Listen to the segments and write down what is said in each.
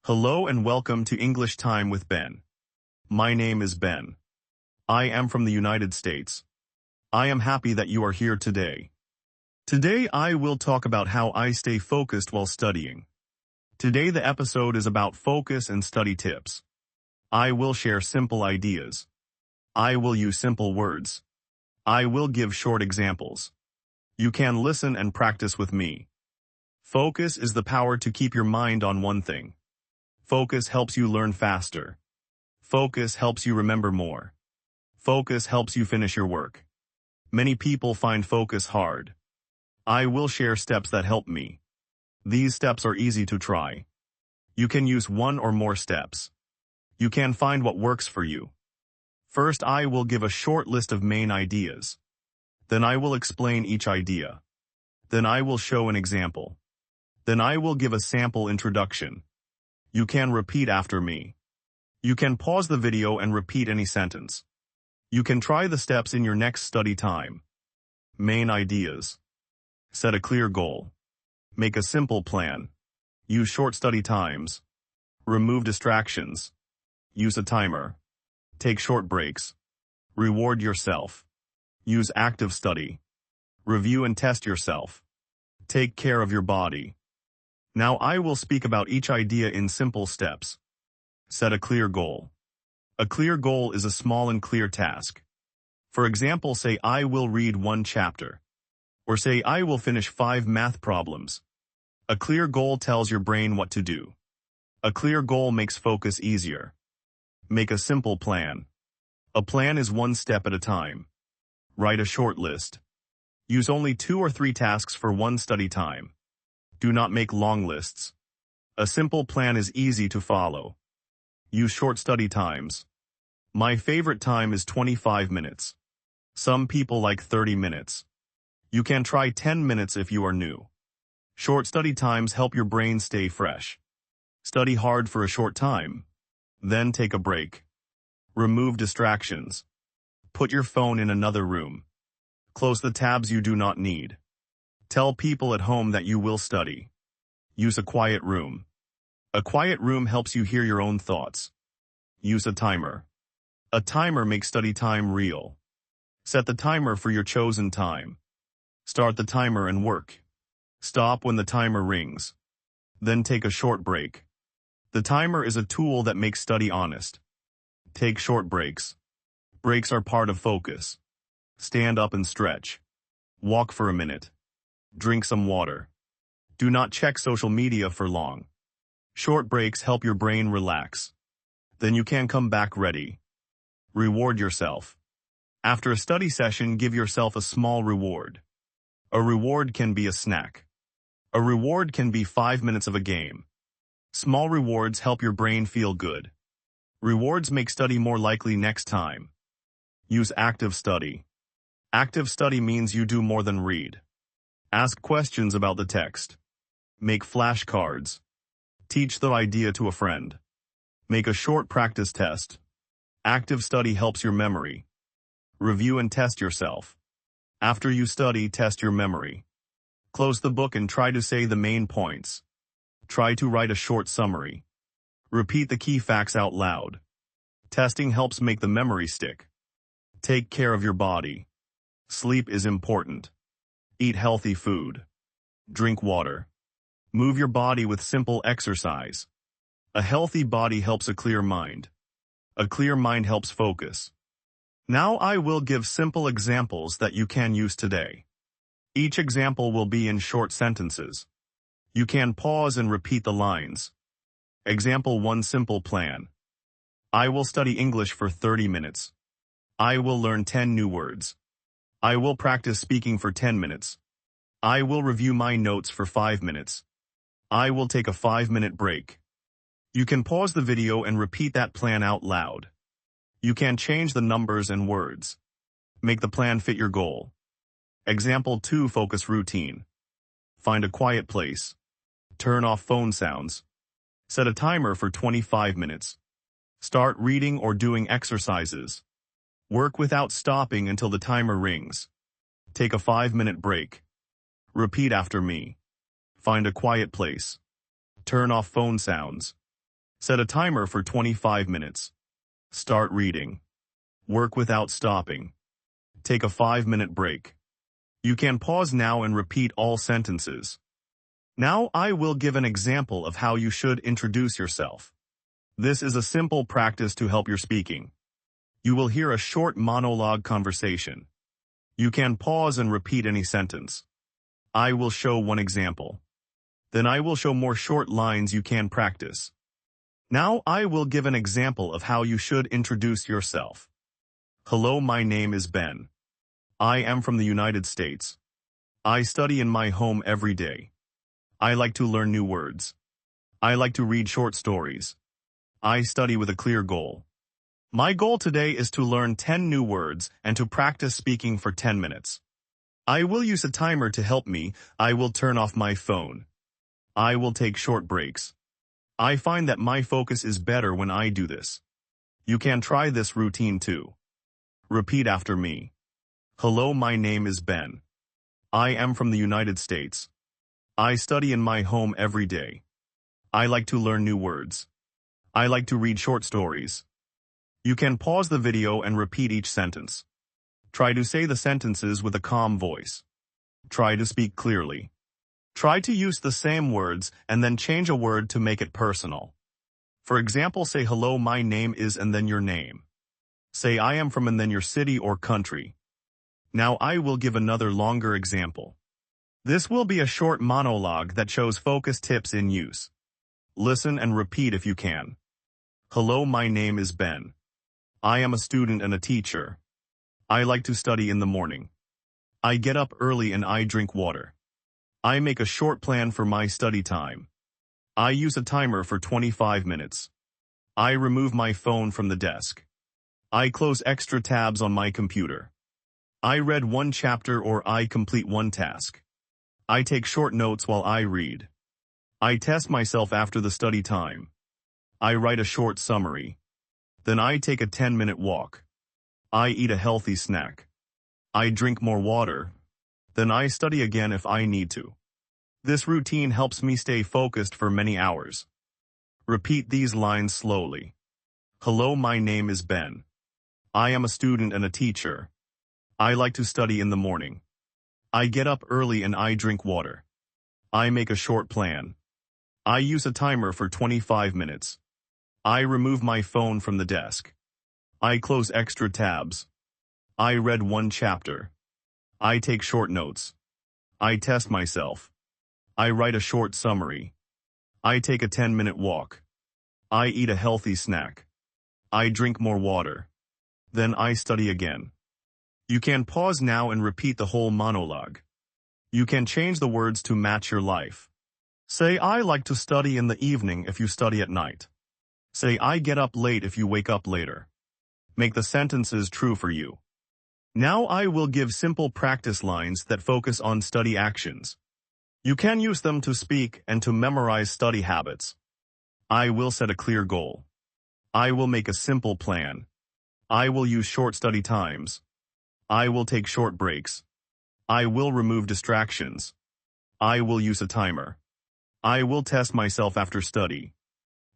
Hello and welcome to English Time with Ben. My name is Ben. I am from the United States. I am happy that you are here today. Today I will talk about how I stay focused while studying. Today the episode is about focus and study tips. I will share simple ideas. I will use simple words. I will give short examples. You can listen and practice with me. Focus is the power to keep your mind on one thing. Focus helps you learn faster. Focus helps you remember more. Focus helps you finish your work. Many people find focus hard. I will share steps that help me. These steps are easy to try. You can use one or more steps. You can find what works for you. First, I will give a short list of main ideas. Then I will explain each idea. Then I will show an example. Then I will give a sample introduction. You can repeat after me. You can pause the video and repeat any sentence. You can try the steps in your next study time. Main ideas. Set a clear goal. Make a simple plan. Use short study times. Remove distractions. Use a timer. Take short breaks. Reward yourself. Use active study. Review and test yourself. Take care of your body. Now I will speak about each idea in simple steps. Set a clear goal. A clear goal is a small and clear task. For example, say I will read 1 chapter. Or say I will finish 5 math problems. A clear goal tells your brain what to do. A clear goal makes focus easier. Make a simple plan. A plan is 1 step at a time. Write a short list. Use only 2 or 3 tasks for 1 study time. Do not make long lists. A simple plan is easy to follow. Use short study times. My favorite time is 25 minutes. Some people like 30 minutes. You can try 10 minutes if you are new. Short study times help your brain stay fresh. Study hard for a short time. Then take a break. Remove distractions. Put your phone in another room. Close the tabs you do not need. Tell people at home that you will study. Use a quiet room. A quiet room helps you hear your own thoughts. Use a timer. A timer makes study time real. Set the timer for your chosen time. Start the timer and work. Stop when the timer rings. Then take a short break. The timer is a tool that makes study honest. Take short breaks. Breaks are part of focus. Stand up and stretch. Walk for a minute. Drink some water. Do not check social media for long. Short breaks help your brain relax. Then you can come back ready. Reward yourself. After a study session, give yourself a small reward. A reward can be a snack. A reward can be 5 minutes of a game. Small rewards help your brain feel good. Rewards make study more likely next time. Use active study. Active study means you do more than read. Ask questions about the text. Make flashcards. Teach the idea to a friend. Make a short practice test. Active study helps your memory. Review and test yourself. After you study, test your memory. Close the book and try to say the main points. Try to write a short summary. Repeat the key facts out loud. Testing helps make the memory stick. Take care of your body. Sleep is important. Eat healthy food. Drink water. Move your body with simple exercise. A healthy body helps a clear mind. A clear mind helps focus. Now I will give simple examples that you can use today. Each example will be in short sentences. You can pause and repeat the lines. Example 1. Simple plan. I will study English for 30 minutes. I will learn 10 new words. I will practice speaking for 10 minutes. I will review my notes for 5 minutes. I will take a 5-minute break. You can pause the video and repeat that plan out loud. You can change the numbers and words. Make the plan fit your goal. Example 2. Focus routine. Find a quiet place. Turn off phone sounds. Set a timer for 25 minutes. Start reading or doing exercises. Work without stopping until the timer rings. Take a 5-minute break. Repeat after me. Find a quiet place. Turn off phone sounds. Set a timer for 25 minutes. Start reading. Work without stopping. Take a 5-minute break. You can pause now and repeat all sentences. Now I will give an example of how you should introduce yourself. This is a simple practice to help your speaking. You will hear a short monologue conversation. You can pause and repeat any sentence. I will show one example. Then I will show more short lines you can practice. Now I will give an example of how you should introduce yourself. Hello, my name is Ben. I am from the United States. I study in my home every day. I like to learn new words. I like to read short stories. I study with a clear goal. My goal today is to learn 10 new words and to practice speaking for 10 minutes. I will use a timer to help me. I will turn off my phone. I will take short breaks. I find that my focus is better when I do this. You can try this routine too. Repeat after me. Hello, my name is Ben. I am from the United States. I study in my home every day. I like to learn new words. I like to read short stories. You can pause the video and repeat each sentence. Try to say the sentences with a calm voice. Try to speak clearly. Try to use the same words and then change a word to make it personal. For example, say hello, my name is and then your name. Say I am from and then your city or country. Now I will give another longer example. This will be a short monologue that shows focus tips in use. Listen and repeat if you can. Hello, my name is Ben. I am a student and a teacher. I like to study in the morning. I get up early and I drink water. I make a short plan for my study time. I use a timer for 25 minutes. I remove my phone from the desk. I close extra tabs on my computer. I read one chapter or I complete one task. I take short notes while I read. I test myself after the study time. I write a short summary. Then I take a 10-minute walk. I eat a healthy snack. I drink more water. Then I study again if I need to. This routine helps me stay focused for many hours. Repeat these lines slowly. Hello, my name is Ben. I am a student and a teacher. I like to study in the morning. I get up early and I drink water. I make a short plan. I use a timer for 25 minutes. I remove my phone from the desk. I close extra tabs. I read one chapter. I take short notes. I test myself. I write a short summary. I take a 10-minute walk. I eat a healthy snack. I drink more water. Then I study again. You can pause now and repeat the whole monologue. You can change the words to match your life. Say I like to study in the evening if you study at night. Say I get up late if you wake up later. Make the sentences true for you. Now I will give simple practice lines that focus on study actions. You can use them to speak and to memorize study habits. I will set a clear goal. I will make a simple plan. I will use short study times. I will take short breaks. I will remove distractions. I will use a timer. I will test myself after study.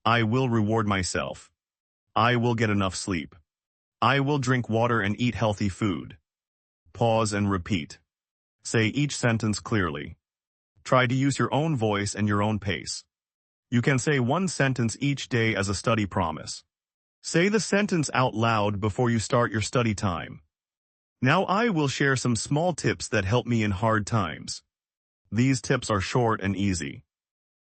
I will reward myself. I will get enough sleep. I will drink water and eat healthy food. Pause and repeat. Say each sentence clearly. Try to use your own voice and your own pace. You can say one sentence each day as a study promise. Say the sentence out loud before you start your study time. Now I will share some small tips that help me in hard times. These tips are short and easy.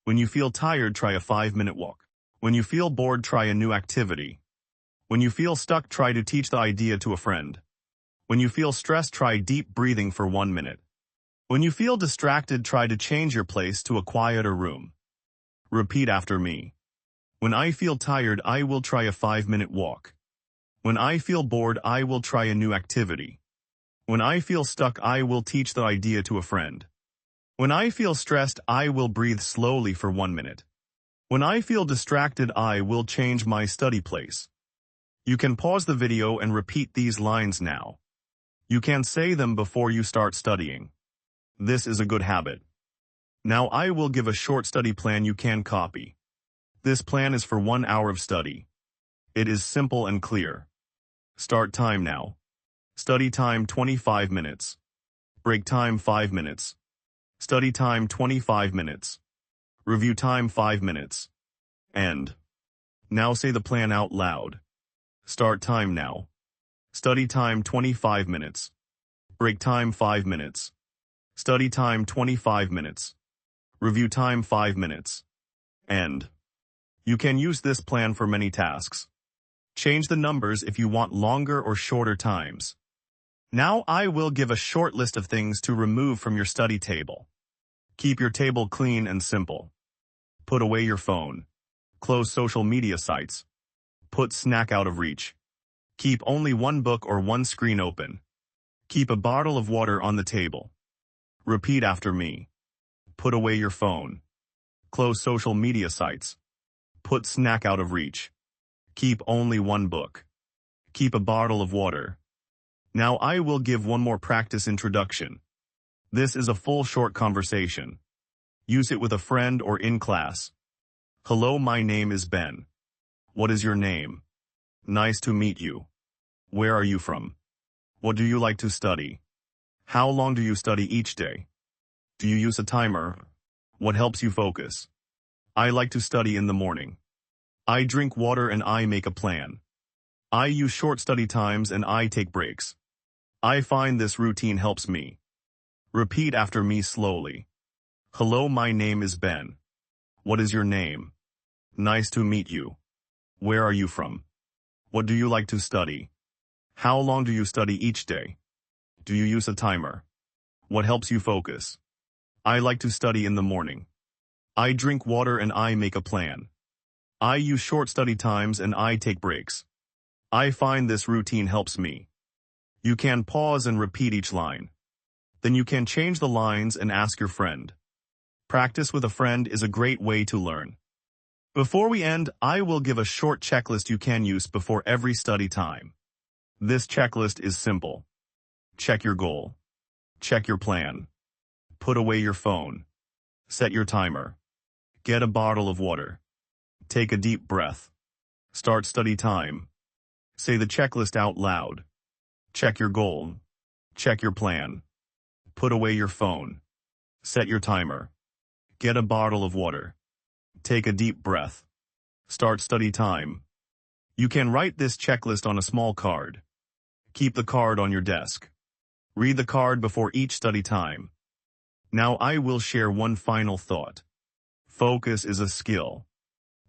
When you feel tired, try a 5-minute walk. When you feel bored, try a new activity. When you feel stuck, try to teach the idea to a friend. When you feel stressed, try deep breathing for 1 minute. When you feel distracted, try to change your place to a quieter room. Repeat after me. When I feel tired, I will try a 5-minute walk. When I feel bored, I will try a new activity. When I feel stuck, I will teach the idea to a friend. When I feel stressed, I will breathe slowly for 1 minute. When I feel distracted, I will change my study place. You can pause the video and repeat these lines now. You can say them before you start studying. This is a good habit. Now I will give a short study plan you can copy. This plan is for 1 hour of study. It is simple and clear. Start time now. Study time 25 minutes. Break time 5 minutes. Study time 25 minutes. Review time 5 minutes. End. Now say the plan out loud. Start time now. Study time 25 minutes. Break time 5 minutes. Study time 25 minutes. Review time 5 minutes. End. You can use this plan for many tasks. Change the numbers if you want longer or shorter times. Now I will give a short list of things to remove from your study table. Keep your table clean and simple. Put away your phone. Close social media sites. Put snack out of reach. Keep only one book or one screen open. Keep a bottle of water on the table. Repeat after me. Put away your phone. Close social media sites. Put snack out of reach. Keep only one book. Keep a bottle of water. Now I will give one more practice introduction. This is a full short conversation. Use it with a friend or in class. Hello, my name is Ben. What is your name? Nice to meet you. Where are you from? What do you like to study? How long do you study each day? Do you use a timer? What helps you focus? I like to study in the morning. I drink water and I make a plan. I use short study times and I take breaks. I find this routine helps me. Repeat after me slowly. Hello, my name is Ben. What is your name? Nice to meet you. Where are you from? What do you like to study? How long do you study each day? Do you use a timer? What helps you focus? I like to study in the morning. I drink water and I make a plan. I use short study times and I take breaks. I find this routine helps me. You can pause and repeat each line. Then you can change the lines and ask your friend. Practice with a friend is a great way to learn. Before we end, I will give a short checklist you can use before every study time. This checklist is simple. Check your goal. Check your plan. Put away your phone. Set your timer. Get a bottle of water. Take a deep breath. Start study time. Say the checklist out loud. Check your goal. Check your plan. Put away your phone. Set your timer. Get a bottle of water. Take a deep breath. Start study time. You can write this checklist on a small card. Keep the card on your desk. Read the card before each study time. Now I will share one final thought. Focus is a skill.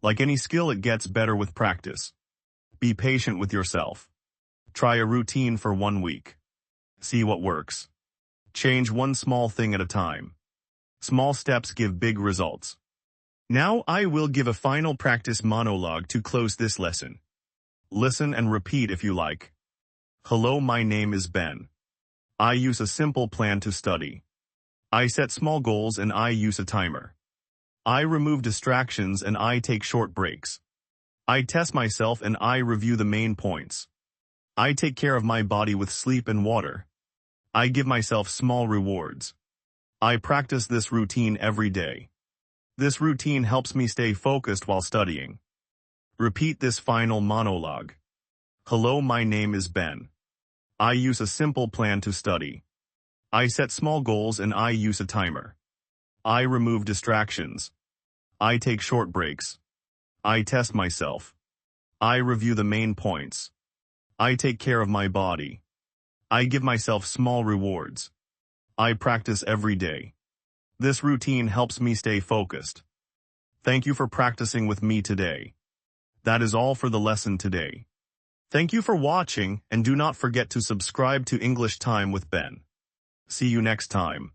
Like any skill, it gets better with practice. Be patient with yourself. Try a routine for 1 week. See what works. Change one small thing at a time. Small steps give big results. Now I will give a final practice monologue to close this lesson. Listen and repeat if you like. Hello, my name is Ben. I use a simple plan to study. I set small goals and I use a timer. I remove distractions and I take short breaks. I test myself and I review the main points. I take care of my body with sleep and water. I give myself small rewards. I practice this routine every day. This routine helps me stay focused while studying. Repeat this final monologue. Hello, my name is Ben. I use a simple plan to study. I set small goals and I use a timer. I remove distractions. I take short breaks. I test myself. I review the main points. I take care of my body. I give myself small rewards. I practice every day. This routine helps me stay focused. Thank you for practicing with me today. That is all for the lesson today. Thank you for watching and do not forget to subscribe to English Time with Ben. See you next time.